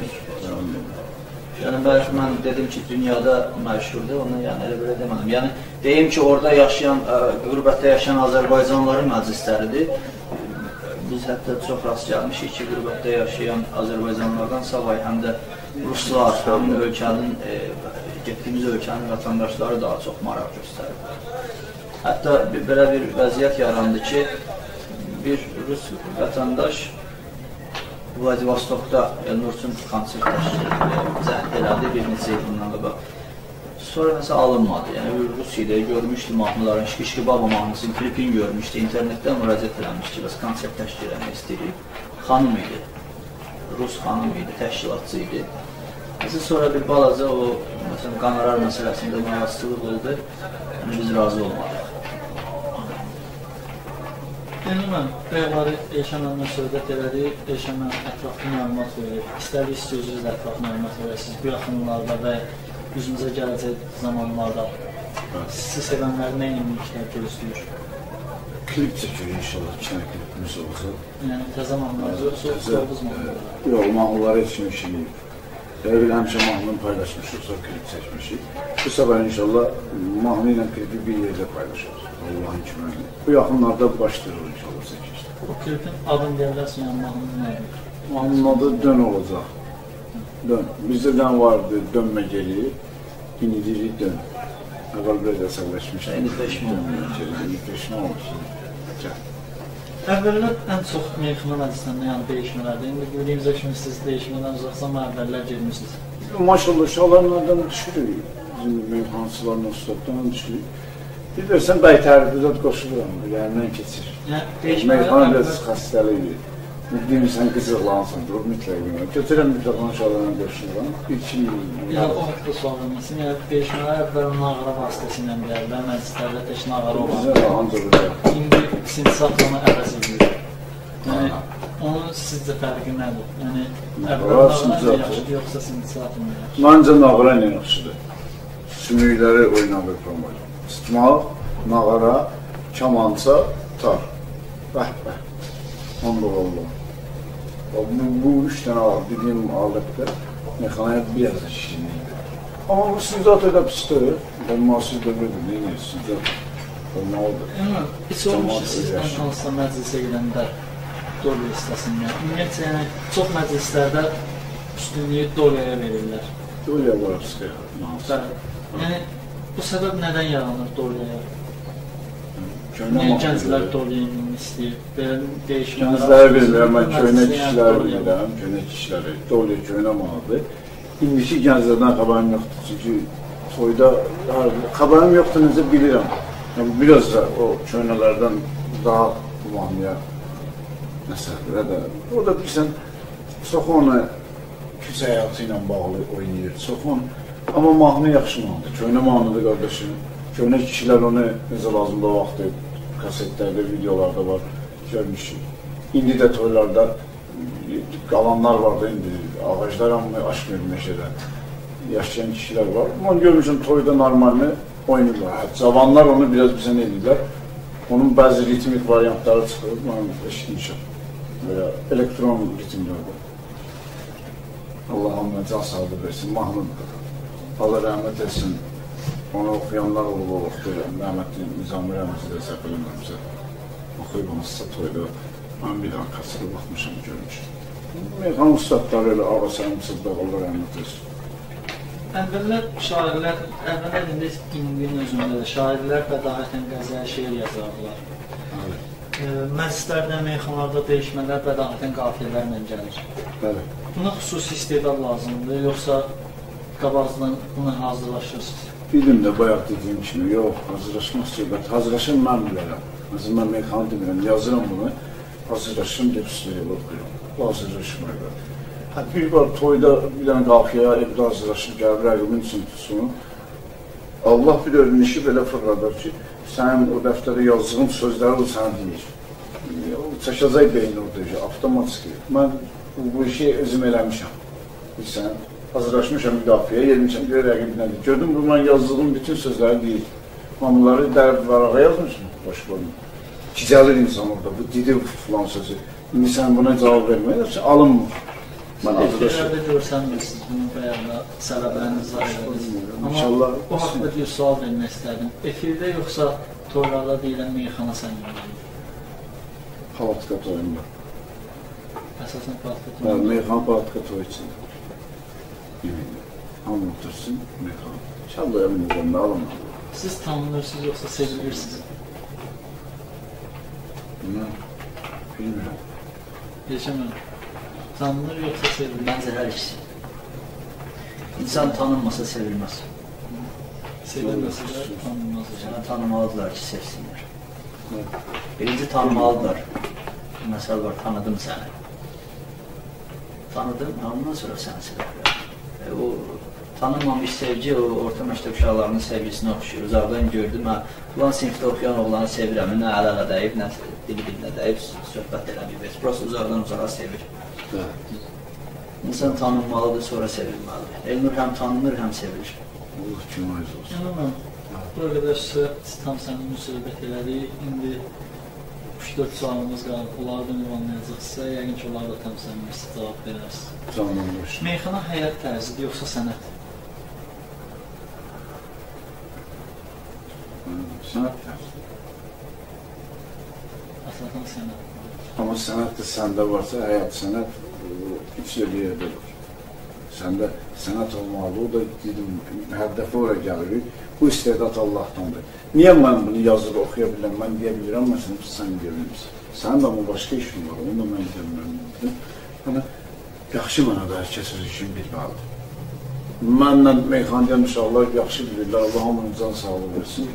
Yəni mən dedim ki, dünyada məşhurdur, onu yəni elə belə demədim. Yəni deyim ki, orada yaşayan, qürbətdə yaşayan Azərbaycanlıların məclisləridir. Biz hətta çox rast gəlmişik ki, qürbətdə yaşayan Azərbaycanlılardan savay həm də Ruslar, həmin ölkənin, getdiyimiz ölkənin vətəndaşları daha çox maraq göstərir. Hətta belə bir vəziyyət yarandı ki, bir Rus vətəndaş Vladivostokda Nurçun konsert zəhd elədi bir neçə il bundan qabaq. Sonra nəsə alınmadı. Yəni Rusiyada görmüşdü mahnıların, Şişki Baba mahnısının klipini görmüşdü, internetdən müraciət eləmişdi, bəs konsert təşkil eləmək istəyirik. Xanım idi, Rus xanım idi, təşkilatçı idi. Sonra bir balaca o, məsələn, qonorar məsələsində müraciətçılıq oldu, yəni biz razı olmadıq. Yəni mən bəyaları Elşənlə söhbət elədik, Elşənlə ətraflı məlumat verir. İstədik istəyirsiniz də ətraflı məlumat verirsiniz bu yaxınlarda və üzümüzə gələcək zamanlarda. Sizi sevənlər nə yeniliklər gözləyir? Klip çəkir inşallah, 2 dənə klipimiz olacaq. Yəni təzə mahnılar yoxsa çoxuz mahnılar? Yox, mahnıları heç kimi işləyib. Elə həmişə mahnını paylaşmışıq, sonra klip çəkmişik. Bu səfər inşallah mahnı ilə klipi bir yerdə paylaşırıq. Allah'ın köməkliyi. Bu yaxınlarda başlayır inşallah çəkişdir. O klipin adını deyərlərsə, yəni mahnının nədir? Mahnının adı Dön olacaq. Dön. Bizdə dən vardı, dönmə geri, inidirik dön. Əvvəl biraz əsərləşmişdir. İndi peşman. İndi peşman olmuşsun. Əvvəllər ən çox meyxana məclislərində, yəni dəyişmələrdə. İndi bildiyimizə kimi siz dəyişmədən uzaqsan, əvvəllər girmişsiniz. Maşallah, uşaqlarla düşürük. Bizim meyxancılarla, ustadlarla düşürük. Bir də sən bəytərdə qoşuluram, bilərindən keçir. Meyxana biraz xəstəlikdir. Bildirsən, qızıqlansın, dur, mütləq. Götürəm mütləqən uşaqlarla qoşuluram. Yəni, o haqda sual verməsin. Yəni, dəyişmələr əvvəl nağara vasitəsilə deyərlər, məclislərdə tək nağara olan. İndi sintisat onu əvəz edir. Yəni, onun sizcə fərqi nədir? Yəni, əvvəl nağara yaxşıdır, yoxsa sintisat mı yaxşıdır? Məncə nağara nə yaxşıdır? Sümükləri oynadır promoyla. Sıtmaq, nağara, kamança, tar. Bəh-bəh. Allah. Bu 3 dənə dediyim alətdə mexanaya biraz da şişinlikdir. Amma bu sinizat elə pisdir. Ben müasir dövrədir, neyini sinizat olmalıdır. Heç olmuş sizdən hansısa məclisə gedəndə Dolya istasında. Ümumiyyətlə, yəni, çox məclislərdə üstünlüyü Dolyaya verirlər. Dolya var, sıxı. Yəni, bu səbəb nədən yaranır Dolyaya? Niyə gənclər Dolya'yı istəyir? Belə dəyişmələr... Gəncləri bilmirəm, mən köynək kişiləri bilirəm, köynək kişiləri. Dolya köynə malıdır. İndiki gənclərdən xəbərim yoxdur, çünki toyda xəbərim yoxdur, necə bilirəm. Biraz da o köynələrdən daha mahnıya məsələlərə də. Orada bilirsən, çox onu küçə həyatı ilə bağlı oynayır, çox onu. Amma mahnı yaxşı mahnıdır, köynə mahnıdır qardaşım. Köynək kişilər onu necə lazımda vaxtı kasetlərdə, videolarda var, görmüşük. İndi də toylarda qalanlar var da indi, ağaclar amma aşmıyor meşədə. Yaşayan kişilər var. Onu görmüşüm, toyda normalini oynayırlar. Cavanlar onu biraz bizə ne edirlər. Onun bəzi ritmik variantları çıxır, mən eşitmişəm. Böyle elektron ritimlərdə. Allah hamına can sağlığı versin, mahnıdır. Allah rəhmət etsin. Onu oxuyanlar olub o vaxtı, rəhmətli Nizami Rəhməti də səhv eləmirəmsə, oxuyub hansısa toyda, mən bir daha kasırı baxmışam, görmüşüm. Meyxan ustadları elə ağa səhəmsizdə Allah rəhmət etsin. Əvvəllər şairlər, əvvəllər indi indinin özündə də şairlər bədahətən qəzəl şeir yazarlar. Məclislərdə, meyxanalarda dəyişmələr bədavətən qafiyələrlə gəlir. Bəli. Buna xüsusi istedad lazımdır, yoxsa qabaqdan buna hazırlaşırsınız? Dedim də bayaq dediyim kimi, yox, hazırlaşmaq söhbət. Hazırlaşım mən bilərəm. Mesela mən meyxana demirəm, yazıram bunu, hazırlaşım, depüsləri oxuyuram. Bu hazırlaşmayla. Bir var, toyda bir dənə qafiyə, evdə hazırlaşıb gəlir, rəqimin üçün tutsun. Allah bir örnüşü belə fırladar ki, sənin o dəftərdə yazdığın sözləri o sənə deyir. Çəkəcək beyni orada, avtomatik. Mən bu işi özüm eləmişəm. Bilsən, hazırlaşmışam müdafiəyə, yermişəm, görə rəqib nədir. Gördüm, bu mən yazdığım bütün sözləri deyir. Bunları dərb varağa yazmışsın, başqlarını. Gicəlir insan orada, bu dedi filan sözü. İndi sən buna cavab verməyirsən, alınmır. Efirlərdə görsənmirsiniz, bunun bəyərlə səbəblərini izah ediniz. Amma bu haqda bir sual vermək istədim. Efirdə yoxsa toylarda deyilən meyxana səmimidir? Palatka toyunda. Əsasən palatka toyunda? Meyxana palatka toy içində. Yeminlə. Hamı otursun, meyxana. İnşallah emin üzərində alınmalı. Siz tanınırsınız yoxsa sevilirsiniz? Bilmirəm. Yaşamıyorum. Tanınır yoxsa sevilir? Məncə hər ikisi. İnsan tanınmasa sevilməz. Sevilməsə də tanınmaz. Sənə tanımalıdırlar ki, sevsinlər. Birinci tanımalıdırlar. Məsəl var, tanıdım səni. Tanıdım, ondan sonra səni sevirlər. O tanınmamış sevgi, o orta məktəb uşaqlarının sevgisini oxşuyur. Uzaqdan gördüm, ulan sinifdə oxuyan oğlanı sevirəm, nə əl-ələ dəyib, nə dili-dilinə dəyib, söhbət eləməyib. Prosta uzaqdan uzağa sevir. İnsan tanınmalıdır, sonra sevilməlidir. Elnur həm tanınır, həm sevilir. Allah kimayız olsun. İnanın, bu qədər tam sənin söhbət elədik. İndi 3-4 sualımız qalıb. Onlardan ünvanlayacaqsa, yəqin ki, onları da tam sənin cavab verərsiniz. Canlanmış. Meyxana həyat tərzidir, yoxsa sənət? Sənət tərzidir. Əsasən sənət. Amma sənət də səndə varsa, həyat sənət üç yerdə olur. Səndə sənət olmalı, o da dedim, hər dəfə oraya gəlirik, bu istedad Allahdandır. Niyə mən bunu yazır, oxuya biləm, mən deyə bilirəm, məsələn, sən deyə bilmirsən. Sənin də amma başqa işin var, onu da mən deyə bilmirəm. Yəni, yaxşı mənada hər kəs öz işini bilməlidir. Mənlə meyxandiyan uşaqlar yaxşı bilirlər, Allah hamının can sağlığı versin.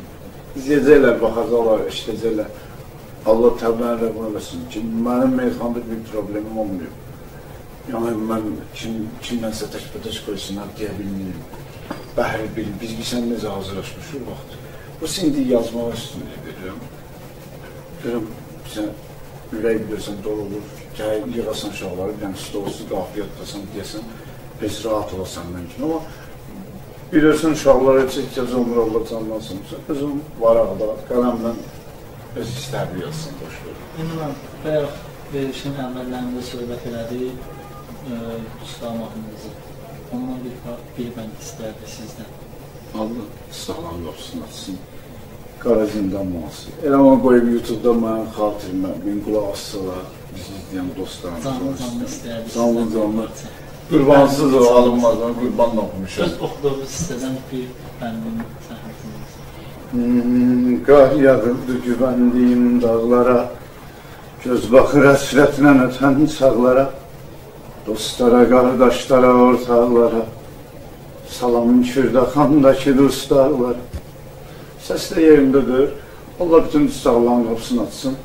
İzləyəcəklər, baxacaqlar, eşitəcəklər. Allah təbliğini rəqm eləsin ki, mənim meyxanda bir problemim olmuyor. Yəni, mən kimlənsə tək-bətək qoysunlar deyə bilmiyorum. Bəhri bilim, biz sən necə hazırlaşmışıq vaxt. Bu indi yazmağa üstünlüğü verirəm. Görüm, sən ürək bilirsən, dolu olur, gəl, yığasan uşaqları, bir dənə stolsuz, qafiyə tutasan, deyəsən, heç rahat olasan mümkün. Amma bilirsən, uşaqlara heç ehtiyac olmur, Allah canlansın. Özüm varaqda, qələmlə öz istərli yazsın, boş verir. İnanın, bayaq verişin əməllərində söhbət elədik, ustalamağınızı. Ondan bir bənd istərdi sizdən. Allah sağlam qapısını açsın. Qara zindan mağası. Elə ona qoyub YouTube-da mənim xatirimə, min qulaq assalar, bizi izləyən dostlarımız var. Canlı istərdi. Canlı. Qurbansız o alınmaz, onu qurbanla oxumuşam. Öz oxuduğunuz istədən bir bəndin səhnəsiniz. Qar yağırdı güvəndiyim dağlara, göz baxır əsrətlə ötən çağlara, dostlara, qardaşlara, ortaqlara, salamın Kürdaxandakı dustaqlara. Səs də yerindədir. Allah bütün dustaqların qapısını açsın.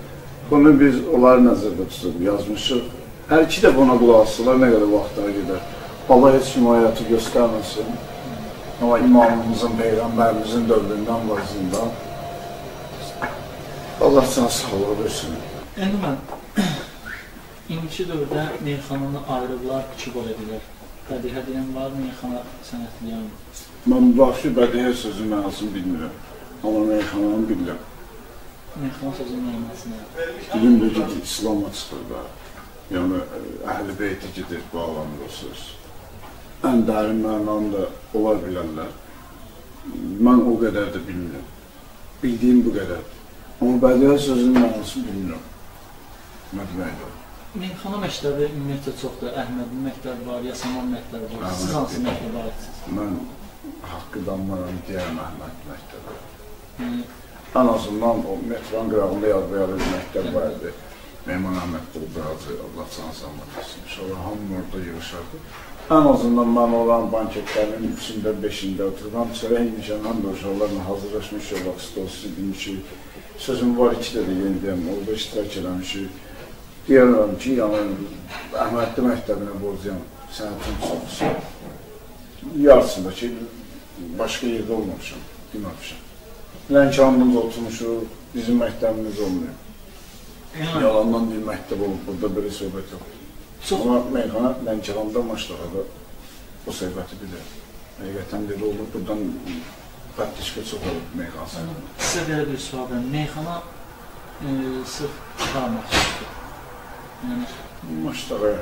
Bunu biz onları nəzərdə tutub yazmışıq. Hər iki də buna qulaq asırlar, nə qədər vaxtlar gedər. Allah heç kim hayatı göstərməsin. Ama imamımızın, peyğəmbərimizin dövründən var zindan. Allah sana sağlığı versin. Yəni mən, indiki dövrdə meyxananı ayrıqlar, iki qol edirlər. Bədihə deyən var, meyxana sənətliyan. Mən vahşi bədihə sözü mənasını bilmirəm. Amma meyxananı bilirəm. Meyxana sözü mənasını. Dilimdə gedir, İslam'a çıxır da. Yəni, əhl-i beyti gedir bu alanda o söz. Ən dərin mənanı da olar bilərlər. Mən o qədər də bilmirəm. Bildiyim bu qədər. Amma bədihə sözünün mənasını bilmirəm. Nə deməkdir? Meyxana məktəbi ümumiyyətlə çoxdur. Əhmədin məktəbi var, Yasaman məktəbi var. Siz hansı məktəbi aitsiniz? Mən haqqı danmaram deyərəm Əhməd məktəbi. en azından o metron qırağında yazmayalı bir məktəb var idi. Mehman Əhməd Qulbrazı, Allah cansanlar etsin. İnşallah hamı orada yığışardı. En azından ben olan banketlerin 3'ünde 5'inde otururam. Sonra inmişəm, həm də uşaqlarla hazırlaşmış olmaq istəyirdim ki, sözüm var 2 də yenidəyəm, orada iştirak eləmişik. Deyirəm ki, yəni Əhmədli məktəbinə borcuyam, sənətin çoxusu. Yarısında ki, başqa yerdə olmamışam, deməmişəm. Lənkəranımız oturmuşuq, bizim məktəbimiz olmuyor. Yalandan bir məktəb olub, burada bir söhbət yoxdur. Ama meyxana Lənkəranda Maşdağada o söhbəti bilir. Həqiqətən belə olur, buradan praktişkə çox olub meyxanası. Sizə belə bir sual verim, meyxana sırf çıxarmaq istəyir. Maşdağaya.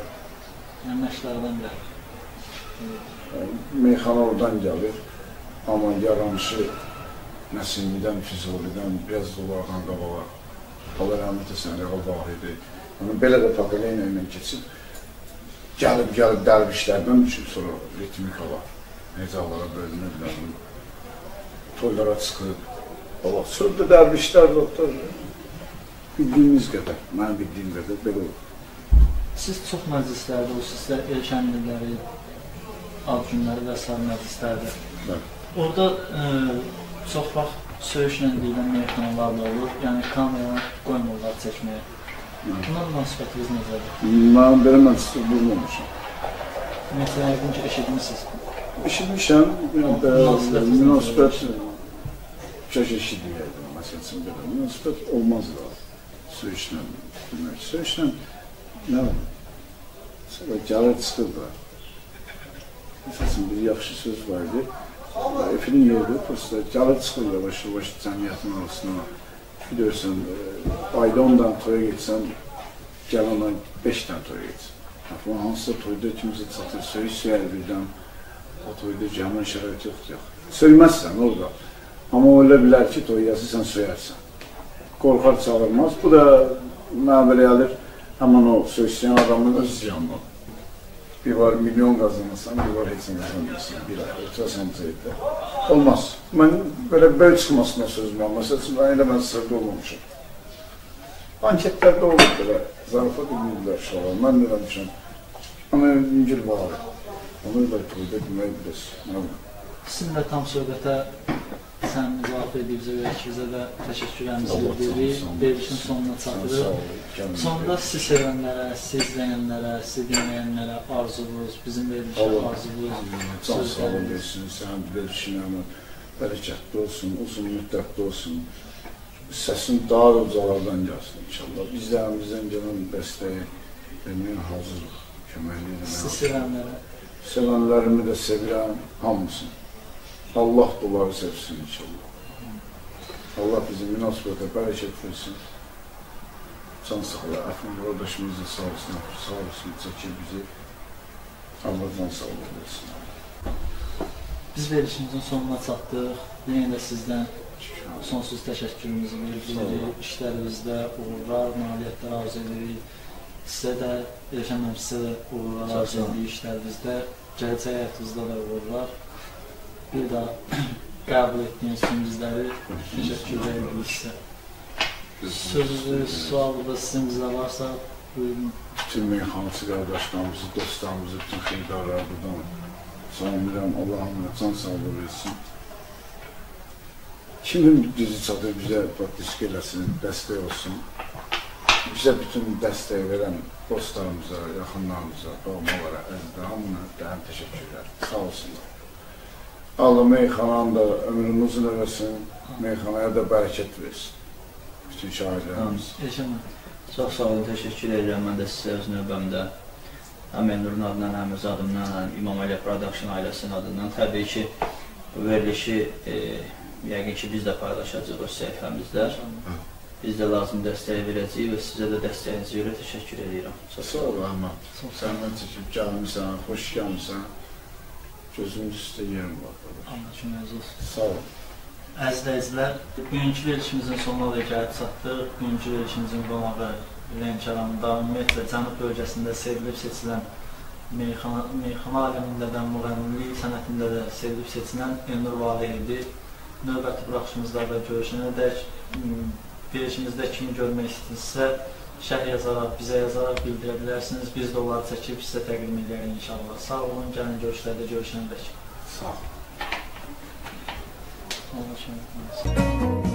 Yəni məşqlərdən gəlir. Meyxana oradan gəlir, amma yaranışı Nəsimidən, Füzulidən, biraz dolardan qabağa. Allah rəhmət etsin, Rəqal Vahidi. Belə də Pakaleyna ilə keçib, gəlib dərvişlərdən düşüb, sonra ritmika var. Hecalara bölünür, toylara çıxıb. Sonra da dərvişlər doktor, bildiyimiz qədər, mənim bildiyim qədər belə olur. Siz çox məclislərdə olursunuz, Elşənliləri, ad günləri və s. məclislərdə. Orada çox vaxt söyüşlə deyilən meyxanalar da olur, yəni kameraya qoymurlar çəkməyə. Buna münasibətiniz necədir? Mən belə məclisdə bulunmamışam. Məsələn, yəqin ki, eşitmişsiniz. Eşitmişəm, münasibət kəş eşidiləydim, məsələn belə. Münasibət olmaz da söyüşlə bilmək. Söyüşlə nə olur? Sonra gəlir çıxır da. Məsələn, bir yaxşı söz var idi. Efilin yerdə, prosta gəlir çıxır yavaş-yavaş cəmiyyətin arasına. Biliyorsun, ayda 10 tane toya geçsen, gelen 5 tane toya geçsin. Ama hansısa toyda kimse çatır, söyler birden, o toyda cəmin şərait yoxdur. Söyləməzsən orada. Amma öyle bilər ki, toyası sen söyərsən. Qorxar çağırmaz. Bu da mənə belə gəlir, həmin o söyləyən adamın öz ziyanlı. Bir var milyon qazanırsan, bir var heç qazanırsan, bir ay, oturarsan cəhətdə. Olmaz. Mən böyle çıxmasına sözüm var. Məsələn, mən elə sırda olmamışım. Anketlərdə olur belə, zarafat edilirlər uşaqlar, mən də demişəm. Amma İngil var. Onu da toyda demək bilirsin. Sizinlə tam söhbətə sən cavab edibizə və ikimizə də təşəkkürlərimizi bildiririk. Verilişin sonuna çatırıq. Sonunda sizi sevənlərə, sizi izləyənlərə, sizi dinləyənlərə arzunuz, bizim verilişə arzunuz. Can sağlıq versin, sən verilişin əmən bərəkətli olsun, uzun müddətli olsun. Səsin daha da ucalardan gəlsin inşallah. Bizlərimizdən gələn dəstəyi verməyə hazırıq, köməkliyə. Sizi sevənlərə. Sevənlərimi də sevirəm, hamısın. Allah doları sevsin inşallah. Allah bizim münasibətə bərəkət versin. Can sağlığı, Əfrin qardaşımızı sağ olsun, çəkir bizi. Allah can sağlığı versin. Biz verilişimizin sonuna çatdıq. Yenə də sizdən sonsuz təşəkkürümüzü bildiririk. İşlərinizdə uğurlar, nailiyyətlər arzu edirik. Sizə də, Elşən sizə də uğurlar arzu edirik işlərinizdə. Gələcək həyatınızda da uğurlar. Bir daha qəbul etdiyiniz üçün bizləri təşəkkürlər edirik sizə. Sözünüzü, sualı da sizin bizə varsa, buyurun. Bütün meyxançı qardaşlarımızı, dostlarımızı, bütün xeydarları buradan salamlayıram. Allah'ın can sağlığı versin. Kimin düzü çatır bizə praktik eləsin, dəstək olsun. Bizə bütün dəstək verən dostlarımıza, yaxınlarımıza, doğmalara, əzdə, hamına dəyən təşəkkürlər. Sağ olsunlar. Allah meyxananı da ömrünü uzun eləsin, meyxanaya da bərəkət versin. Bütün şahidlərimiz. Çox sağ olun, təşəkkür edirəm. Mən də sizə öz növbəmdə həm Elnurun adından, həm öz adımdan, həm İmam Əliyə Production ailəsinin adından. Təbii ki, bu verilişi yəqin ki, biz də paylaşacaq o səhifəmizdə. Biz də lazım dəstəyi verəcəyik və sizə də dəstəyinizi görə təşəkkür edirəm. Sağ ol, Rəhmət. Səndən çəkib gəlmişsən, xoş gəlmişsən. Gözümüz üstə yerim var. Sağ ol. Əzizləyicilər, bugünkü verilişimizin sonuna da gəlib çatdıq. Bugünkü verilişimizin qonağı Lənkəranda, ümumiyyətlə Cənub bölgəsində sevilib seçilən meyxana aləmində də, müğənnilik sənətində də sevilib seçilən Elnur Valeh idi. növbəti buraxışımızlarda görüşənədək verilişimizdə kimi görmək istəyirsə, şərh yazaraq, bizə yazaraq bildirə bilərsiniz. Biz də onları çəkib sizə təqdim edərik inşallah. Sağ olun, gəlin görüşlərdə görüşənədək. Sağ olun. Allah